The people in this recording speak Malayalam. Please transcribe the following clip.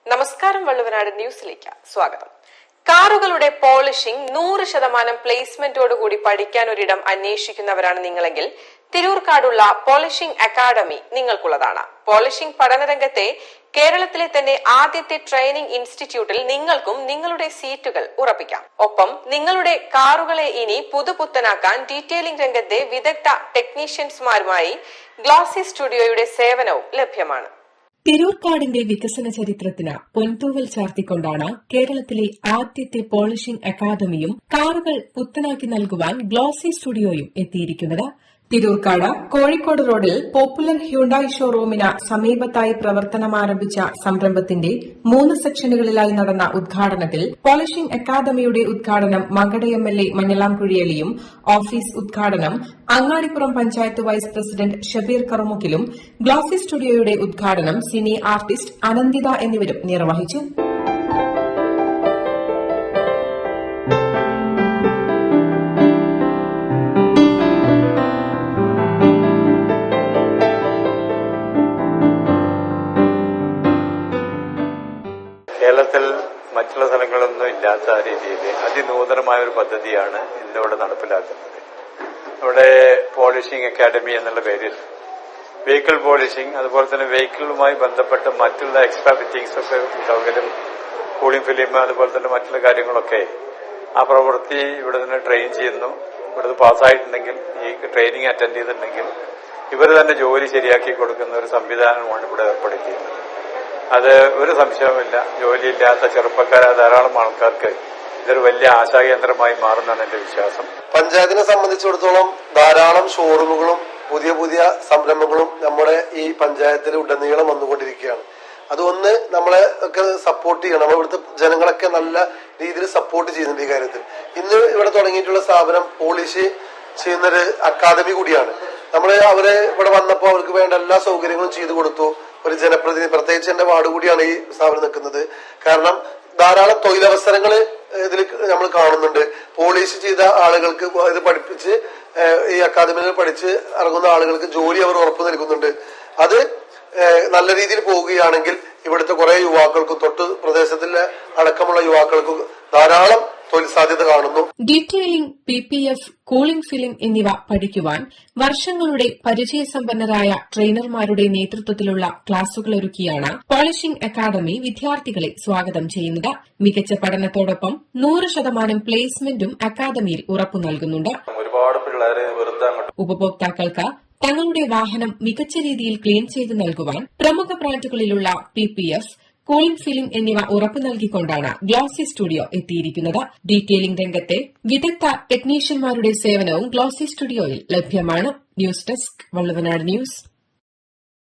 നമസ്കാരം, വള്ളുവനാട് ന്യൂസിലേക്ക് സ്വാഗതം. കാറുകളുടെ പോളിഷിംഗ് 100% പ്ലേസ്മെന്റോടുകൂടി പഠിക്കാൻ ഒരിടം അന്വേഷിക്കുന്നവരാണ് നിങ്ങളെങ്കിൽ തിരൂർക്കാടുള്ള പോളിഷിംഗ് അക്കാദമി നിങ്ങൾക്കുള്ളതാണ്. പോളിഷിംഗ് പഠനരംഗത്തെ കേരളത്തിലെ തന്നെ ആദ്യത്തെ ട്രെയിനിംഗ് ഇൻസ്റ്റിറ്റ്യൂട്ടിൽ നിങ്ങൾക്കും നിങ്ങളുടെ സീറ്റുകൾ ഉറപ്പിക്കാം. ഒപ്പം നിങ്ങളുടെ കാറുകളെ ഇനി പുതുപുത്തനാക്കാൻ ഡീറ്റെയിലിംഗ് രംഗത്തെ വിദഗ്ധ ടെക്നീഷ്യൻസുമാരുമായി ഗ്ലോസി സ്റ്റുഡിയോയുടെ സേവനവും ലഭ്യമാണ്. തിരൂർക്കാടിന്റെ വികസന ചരിത്രത്തിന് പൊൻതൂവൽ ചാർത്തിക്കൊണ്ടാണ് കേരളത്തിലെ ആദ്യത്തെ പോളിഷിംഗ് അക്കാദമിയും കാറുകൾ പുത്തനാക്കി നൽകുവാൻ ഗ്ലോസി സ്റ്റുഡിയോയും എത്തിയിരിക്കുന്നത്. തിരൂർക്കാട് കോഴിക്കോട് റോഡിൽ പോപ്പുലർ ഹ്യുണ്ടായി ഷോറൂമിന് സമീപത്തായി പ്രവർത്തനമാരംഭിച്ച സംരംഭത്തിന്റെ 3 സെക്ഷനുകളിലായി നടന്ന ഉദ്ഘാടനത്തിൽ പോളിഷിംഗ് അക്കാദമിയുടെ ഉദ്ഘാടനം മങ്കട എംഎൽഎ മഞ്ഞളാംകുഴിയലിയും ഓഫീസ് ഉദ്ഘാടനം അങ്ങാടിപ്പുറം പഞ്ചായത്ത് വൈസ് പ്രസിഡന്റ് ഷബീർ കറുമുക്കിലും ഗ്ലോസി സ്റ്റുഡിയോയുടെ ഉദ്ഘാടനം സിനി ആർട്ടിസ്റ്റ് അനന്തിത എന്നിവരും നിർവഹിച്ചു. കേരളത്തിൽ മറ്റുള്ള സ്ഥലങ്ങളൊന്നും ഇല്ലാത്ത രീതിയിൽ അതിനൂതനമായ ഒരു പദ്ധതിയാണ് ഇന്നിവിടെ നടപ്പിലാക്കുന്നത്. ഇവിടെ പോളിഷിംഗ് അക്കാദമി എന്നുള്ള പേരിൽ വെഹിക്കിൾ പോളിഷിംഗ്, അതുപോലെ തന്നെ വെഹിക്കിളുമായി ബന്ധപ്പെട്ട മറ്റുള്ള എക്സ്ട്രാ ഫിറ്റിംഗ്സ് ഒക്കെ സൗകര്യം, കൂളിംഗ് ഫിലിം, അതുപോലെ തന്നെ മറ്റുള്ള കാര്യങ്ങളൊക്കെ ആ പ്രവൃത്തി ഇവിടെ നിന്ന് ട്രെയിൻ ചെയ്യുന്നു. ഇവിടുന്ന് പാസ്സായിട്ടുണ്ടെങ്കിൽ, ഈ ട്രെയിനിങ് അറ്റൻഡ് ചെയ്തിട്ടുണ്ടെങ്കിൽ ഇവർ തന്നെ ജോലി ശരിയാക്കി കൊടുക്കുന്ന ഒരു സംവിധാനമാണ് ഇവിടെ ഏർപ്പെടുത്തിയത്. അത് ഒരു സംശയവുമില്ല, ജോലിയില്ലാത്ത ചെറുപ്പക്കാരായ ധാരാളം ആൾക്കാർക്ക് ഇതൊരു വലിയ ആശാകേന്ദ്രമായി മാറുന്നതാണ് എന്റെ വിശ്വാസം. പഞ്ചായത്തിനെ സംബന്ധിച്ചിടത്തോളം ധാരാളം ഷോറൂമുകളും പുതിയ പുതിയ സംരംഭങ്ങളും നമ്മുടെ ഈ പഞ്ചായത്തിൽ ഉടനീളം വന്നുകൊണ്ടിരിക്കുകയാണ്. അതൊന്ന് നമ്മളെ ഒക്കെ സപ്പോർട്ട് ചെയ്യണം. നമ്മൾ ഇവിടുത്തെ ജനങ്ങളൊക്കെ നല്ല രീതിയിൽ സപ്പോർട്ട് ചെയ്യുന്നുണ്ട് ഈ കാര്യത്തിൽ. ഇന്ന് ഇവിടെ തുടങ്ങിയിട്ടുള്ള സ്ഥാപനം പോളിഷ് ചെയ്യുന്നൊരു അക്കാദമി കൂടിയാണ്. അവരെ ഇവിടെ വന്നപ്പോൾ അവർക്ക് വേണ്ട എല്ലാ സൗകര്യങ്ങളും ചെയ്തു കൊടുത്തു. ഒരു ജനപ്രതിനിധി, പ്രത്യേകിച്ച് എന്റെ വാർഡ് കൂടിയാണ് ഈ സ്ഥാപനം നിൽക്കുന്നത്. കാരണം ധാരാളം തൊഴിലവസരങ്ങൾ ഇതിൽ നമ്മൾ കാണുന്നുണ്ട്. പോളിഷ് ചെയ്ത ആളുകൾക്ക് ഇത് പഠിപ്പിച്ച് ഈ അക്കാദമിയിൽ പഠിച്ച് ഇറങ്ങുന്ന ആളുകൾക്ക് ജോലി അവർ ഉറപ്പു നൽകുന്നുണ്ട്. അത് നല്ല രീതിയിൽ പോവുകയാണെങ്കിൽ ഇവിടുത്തെ കുറെ യുവാക്കൾക്കും തൊട്ട് പ്രദേശത്തിലെ അടക്കമുള്ള യുവാക്കൾക്കും ധാരാളം തൊഴിൽ സാധ്യത കാണുന്നു. ഡീറ്റെയിലിംഗ്, PPF, കൂളിംഗ് ഫിലിം എന്നിവ പഠിക്കുവാൻ വർഷങ്ങളുടെ പരിചയസമ്പന്നരായ ട്രെയിനർമാരുടെ നേതൃത്വത്തിലുള്ള ക്ലാസുകളൊരുക്കിയാണ് പോളിഷിംഗ് അക്കാദമി വിദ്യാർത്ഥികളെ സ്വാഗതം ചെയ്യുന്നത്. മികച്ച പഠനത്തോടൊപ്പം 100% പ്ലേസ്മെന്റും അക്കാദമിയിൽ ഉറപ്പു നൽകുന്നുണ്ട്. ഒരുപാട് പിള്ളേരെ ഉപഭോക്താക്കൾക്ക് തങ്ങളുടെ വാഹനം മികച്ച രീതിയിൽ ക്ലീൻ ചെയ്ത് നൽകുവാൻ പ്രമുഖ ബ്രാൻഡുകളിലുള്ള PPF, കൂളിംഗ് ഫിലിം എന്നിവ ഉറപ്പു നൽകിക്കൊണ്ടാണ് ഗ്ലോസി സ്റ്റുഡിയോ എത്തിയിരിക്കുന്നത്. ഡീറ്റെയിലിംഗ് രംഗത്തെ വിദഗ്ധ ടെക്നീഷ്യന്മാരുടെ സേവനവും ഗ്ലോസി സ്റ്റുഡിയോയിൽ ലഭ്യമാണ്. News desk, Valluvanad news.